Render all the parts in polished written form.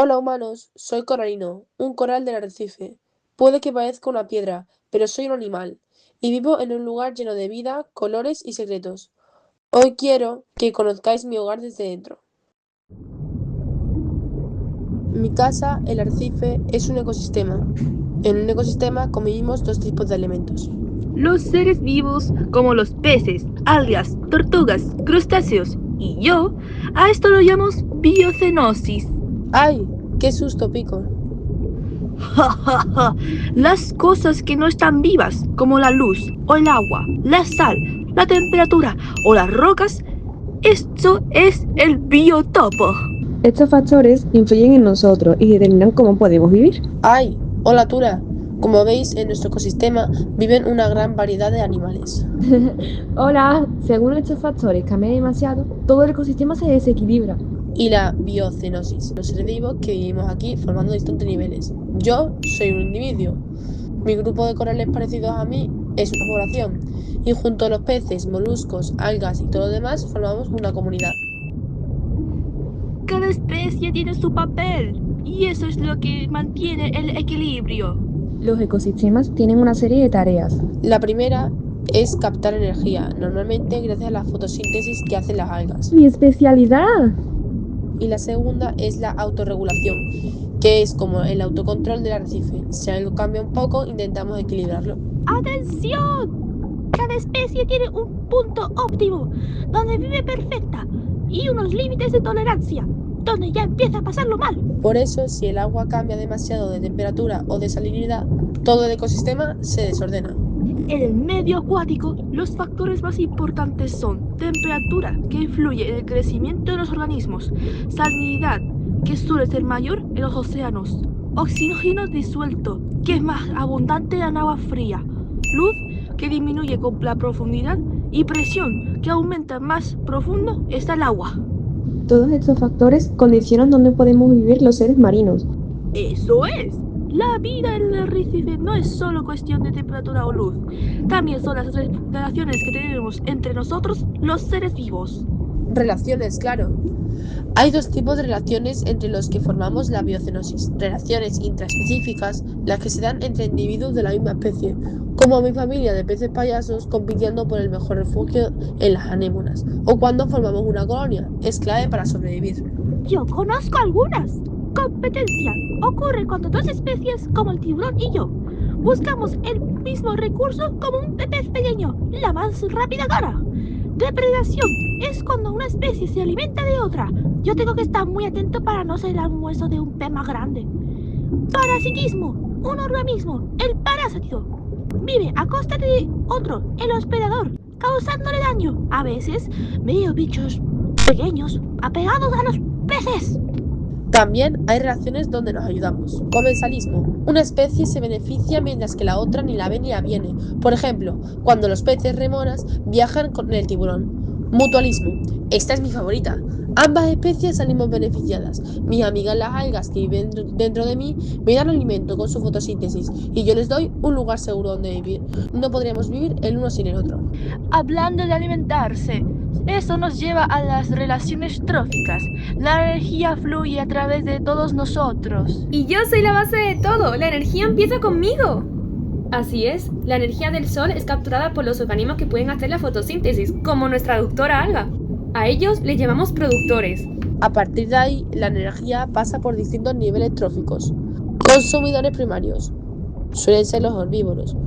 Hola humanos, soy coralino, un coral del arrecife. Puede que parezca una piedra, pero soy un animal, y vivo en un lugar lleno de vida, colores y secretos. Hoy quiero que conozcáis mi hogar desde dentro. Mi casa, el arrecife, es un ecosistema. En un ecosistema convivimos dos tipos de elementos. Los seres vivos, como los peces, algas, tortugas, crustáceos y yo, a esto lo llamamos biocenosis. ¡Ay! ¡Qué susto, Pico! Ja, ja, ja. Las cosas que no están vivas, como la luz o el agua, la sal, la temperatura o las rocas, esto es el biotopo. Estos factores influyen en nosotros y determinan cómo podemos vivir. ¡Ay! ¡Hola, Tura! Como veis, en nuestro ecosistema viven una gran variedad de animales. Hola, según estos factores cambian demasiado, todo el ecosistema se desequilibra. Y la biocenosis, los seres vivos que vivimos aquí formando distintos niveles. Yo soy un individuo. Mi grupo de corales parecidos a mí es una población. Y junto a los peces, moluscos, algas y todo lo demás formamos una comunidad. Cada especie tiene su papel y eso es lo que mantiene el equilibrio. Los ecosistemas tienen una serie de tareas. La primera es captar energía, normalmente gracias a la fotosíntesis que hacen las algas. ¡Mi especialidad! Y la segunda es la autorregulación, que es como el autocontrol del arrecife. Si algo cambia un poco, intentamos equilibrarlo. ¡Atención! Cada especie tiene un punto óptimo, donde vive perfecta, y unos límites de tolerancia, donde ya empieza a pasarlo mal. Por eso, si el agua cambia demasiado de temperatura o de salinidad, todo el ecosistema se desordena. En el medio acuático, los factores más importantes son temperatura, que influye en el crecimiento de los organismos, salinidad, que suele ser mayor en los océanos, oxígeno disuelto, que es más abundante en agua fría, luz, que disminuye con la profundidad, y presión, que aumenta más profundo está el agua. Todos estos factores condicionan dónde podemos vivir los seres marinos. ¡Eso es! La vida en el arrecife no es solo cuestión de temperatura o luz, también son las relaciones que tenemos entre nosotros, los seres vivos. Relaciones, claro. Hay dos tipos de relaciones entre los que formamos la biocenosis. Relaciones intraespecíficas, las que se dan entre individuos de la misma especie, como mi familia de peces payasos compitiendo por el mejor refugio en las anémonas, o cuando formamos una colonia. Es clave para sobrevivir. Yo conozco algunas. Competencia ocurre cuando dos especies, como el tiburón y yo, buscamos el mismo recurso como un pez pequeño, la más rápida gana. Depredación es cuando una especie se alimenta de otra. Yo tengo que estar muy atento para no ser el almuerzo de un pez más grande. Parasitismo, un organismo, el parásito, vive a costa de otro, el hospedador, causándole daño. A veces veo bichos pequeños apegados a los peces. También hay relaciones donde nos ayudamos. Comensalismo. Una especie se beneficia mientras que la otra ni la ve ni la viene. Por ejemplo, cuando los peces remoras viajan con el tiburón. Mutualismo. Esta es mi favorita. Ambas especies salimos beneficiadas. Mis amigas las algas que viven dentro de mí me dan alimento con su fotosíntesis y yo les doy un lugar seguro donde vivir. No podríamos vivir el uno sin el otro. Hablando de alimentarse, eso nos lleva a las relaciones tróficas. La energía fluye a través de todos nosotros. Y yo soy la base de todo, la energía empieza conmigo. Así es, la energía del sol es capturada por los organismos que pueden hacer la fotosíntesis, como nuestra doctora alga. A ellos les llamamos productores. A partir de ahí, la energía pasa por distintos niveles tróficos. Consumidores primarios suelen ser los herbívoros.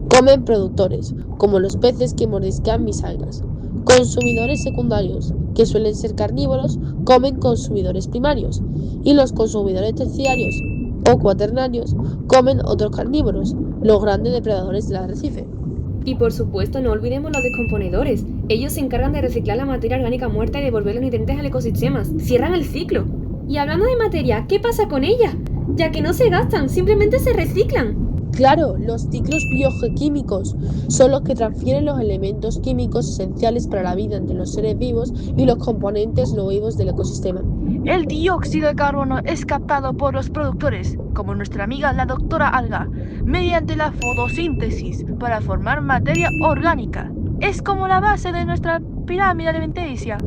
Comen productores, como los peces que mordisquean mis algas. Consumidores secundarios, que suelen ser carnívoros, comen consumidores primarios. Y los consumidores terciarios o cuaternarios comen otros carnívoros, los grandes depredadores del arrecife. Y por supuesto, no olvidemos los descomponedores. Ellos se encargan de reciclar la materia orgánica muerta y devolver los nutrientes al ecosistema. Cierran el ciclo. Y hablando de materia, ¿qué pasa con ella? Ya que no se gastan, simplemente se reciclan. Claro, los ciclos biogeoquímicos son los que transfieren los elementos químicos esenciales para la vida entre los seres vivos y los componentes no vivos del ecosistema. El dióxido de carbono es captado por los productores, como nuestra amiga la doctora alga, mediante la fotosíntesis para formar materia orgánica. Es como la base de nuestra pirámide alimenticia.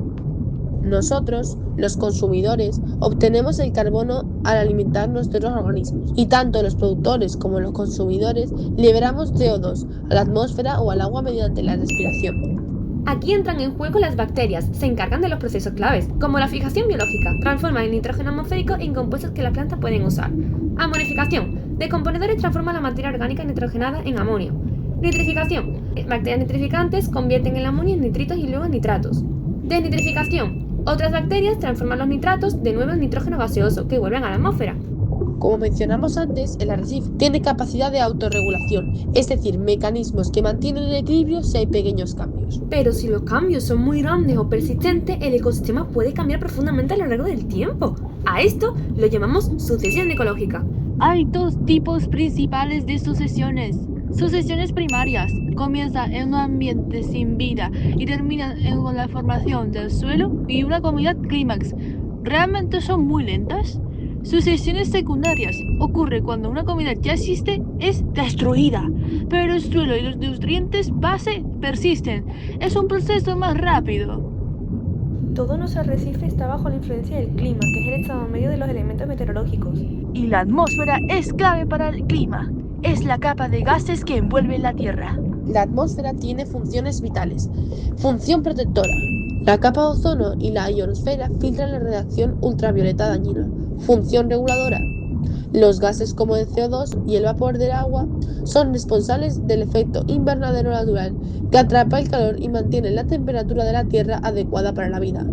Nosotros, los consumidores, obtenemos el carbono al alimentar nuestros organismos, y tanto los productores como los consumidores liberamos CO2 a la atmósfera o al agua mediante la respiración. Aquí entran en juego las bacterias, se encargan de los procesos claves, como la fijación biológica, transforman el nitrógeno atmosférico en compuestos que las plantas pueden usar. Amonificación, descomponedores transforman la materia orgánica nitrogenada en amonio. Nitrificación, bacterias nitrificantes convierten el amonio en nitritos y luego en nitratos. Desnitrificación, otras bacterias transforman los nitratos de nuevo en nitrógeno gaseoso, que vuelven a la atmósfera. Como mencionamos antes, el arrecife tiene capacidad de autorregulación, es decir, mecanismos que mantienen el equilibrio si hay pequeños cambios. Pero si los cambios son muy grandes o persistentes, el ecosistema puede cambiar profundamente a lo largo del tiempo. A esto lo llamamos sucesión ecológica. Hay dos tipos principales de sucesiones. Sucesiones primarias comienzan en un ambiente sin vida y terminan con la formación del suelo y una comunidad clímax. Realmente son muy lentas. Sucesiones secundarias ocurre cuando una comunidad ya existe, es destruida, pero el suelo y los nutrientes base persisten. Es un proceso más rápido. Todo nuestro arrecife está bajo la influencia del clima, que es el estado medio de los elementos meteorológicos. Y la atmósfera es clave para el clima. Es la capa de gases que envuelve la Tierra. La atmósfera tiene funciones vitales. Función protectora. La capa de ozono y la ionosfera filtran la radiación ultravioleta dañina. Función reguladora. Los gases como el CO2 y el vapor del agua son responsables del efecto invernadero natural, que atrapa el calor y mantiene la temperatura de la Tierra adecuada para la vida.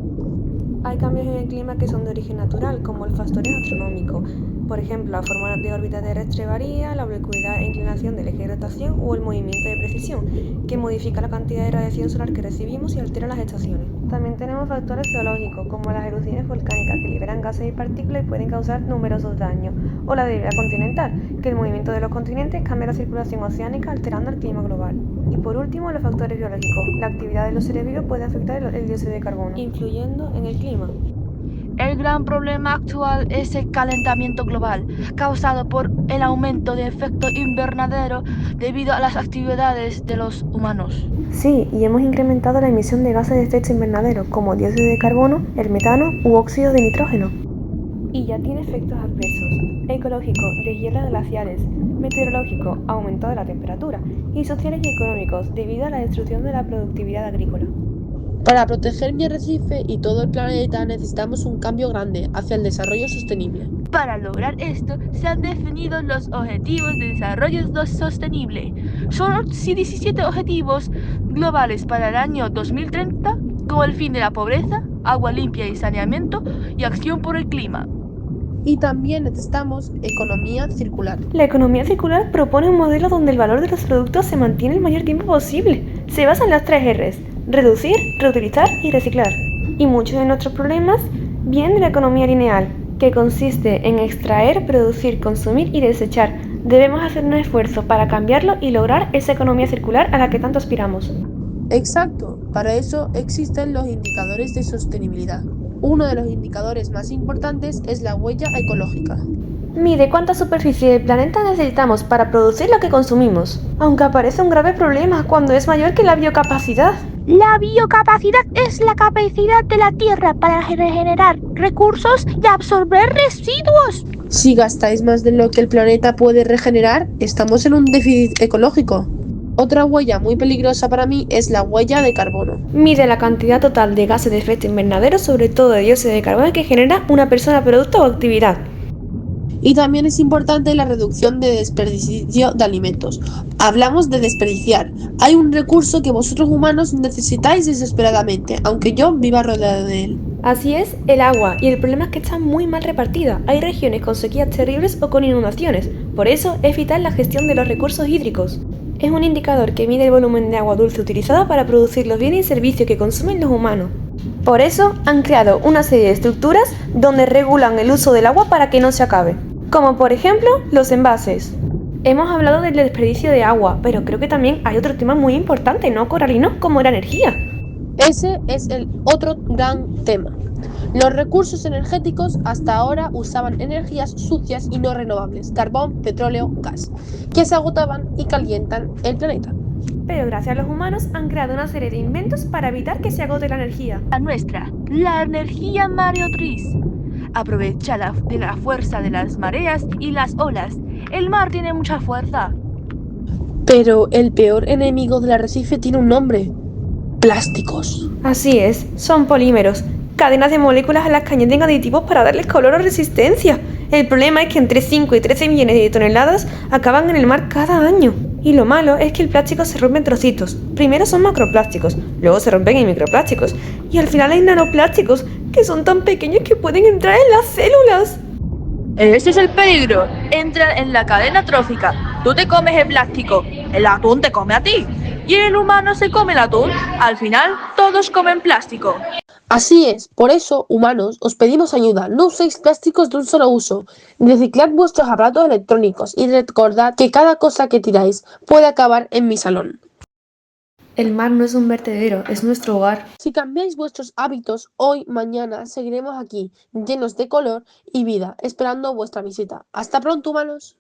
Hay cambios en el clima que son de origen natural, como el factor astronómico. Por ejemplo, la forma de órbita terrestre varía, la oblicuidad e inclinación del eje de rotación o el movimiento de precisión, que modifica la cantidad de radiación solar que recibimos y altera las estaciones. También tenemos factores geológicos, como las erupciones volcánicas, que liberan gases y partículas y pueden causar numerosos daños, o la debilidad continental, que el movimiento de los continentes cambia la circulación oceánica, alterando el clima global. Y por último, los factores biológicos. La actividad de los seres vivos puede afectar el dióxido de carbono, influyendo en el clima. El gran problema actual es el calentamiento global, causado por el aumento de efecto invernadero debido a las actividades de los humanos. Sí, y hemos incrementado la emisión de gases de efecto invernadero, como dióxido de carbono, el metano u óxido de nitrógeno. Y ya tiene efectos adversos: ecológico, deshielos glaciares; meteorológico, aumento de la temperatura; y sociales y económicos, debido a la destrucción de la productividad agrícola. Para proteger mi arrecife y todo el planeta necesitamos un cambio grande hacia el desarrollo sostenible. Para lograr esto, se han definido los Objetivos de Desarrollo Sostenible. Son 17 objetivos globales para el año 2030, como el fin de la pobreza, agua limpia y saneamiento, y acción por el clima. Y también necesitamos economía circular. La economía circular propone un modelo donde el valor de los productos se mantiene el mayor tiempo posible. Se basa en las 3 Rs: reducir, reutilizar y reciclar. Y muchos de nuestros problemas vienen de la economía lineal, que consiste en extraer, producir, consumir y desechar. Debemos hacer un esfuerzo para cambiarlo y lograr esa economía circular a la que tanto aspiramos. Exacto, para eso existen los indicadores de sostenibilidad. Uno de los indicadores más importantes es la huella ecológica. Mide cuánta superficie del planeta necesitamos para producir lo que consumimos, aunque aparece un grave problema cuando es mayor que la biocapacidad. La biocapacidad es la capacidad de la Tierra para regenerar recursos y absorber residuos. Si gastáis más de lo que el planeta puede regenerar, estamos en un déficit ecológico. Otra huella muy peligrosa para mí es la huella de carbono. Mide la cantidad total de gases de efecto invernadero, sobre todo de dióxido de carbono, que genera una persona, producto o actividad. Y también es importante la reducción de desperdicio de alimentos. Hablamos de desperdiciar. Hay un recurso que vosotros humanos necesitáis desesperadamente, aunque yo viva rodeado de él. Así es, el agua, y el problema es que está muy mal repartida. Hay regiones con sequías terribles o con inundaciones. Por eso es vital la gestión de los recursos hídricos. Es un indicador que mide el volumen de agua dulce utilizado para producir los bienes y servicios que consumen los humanos. Por eso han creado una serie de estructuras donde regulan el uso del agua para que no se acabe, como por ejemplo los envases. Hemos hablado del desperdicio de agua, pero creo que también hay otro tema muy importante, ¿no, Coralino? Como la energía. Ese es el otro gran tema. Los recursos energéticos hasta ahora usaban energías sucias y no renovables, carbón, petróleo, gas, que se agotaban y calientan el planeta. pero gracias a los humanos han creado una serie de inventos para evitar que se agote la energía. La nuestra, la energía mareotriz. Aprovecha de la fuerza de las mareas y las olas. El mar tiene mucha fuerza. Pero el peor enemigo del arrecife tiene un nombre: plásticos. Así es, son polímeros, cadenas de moléculas a las que añaden aditivos para darles color o resistencia. El problema es que entre 5 y 13 millones de toneladas acaban en el mar cada año. Y lo malo es que el plástico se rompe en trocitos. Primero son macroplásticos, luego se rompen en microplásticos, y al final hay nanoplásticos, que son tan pequeños que pueden entrar en las células. Ese es el peligro. Entra en la cadena trófica. Tú te comes el plástico, el atún te come a ti. Y el humano se come el atún. Al final, todos comen plástico. Así es, por eso, humanos, os pedimos ayuda. No uséis plásticos de un solo uso. Reciclad vuestros aparatos electrónicos y recordad que cada cosa que tiráis puede acabar en mi salón. El mar no es un vertedero, es nuestro hogar. Si cambiáis vuestros hábitos, hoy, mañana, seguiremos aquí, llenos de color y vida, esperando vuestra visita. Hasta pronto, humanos.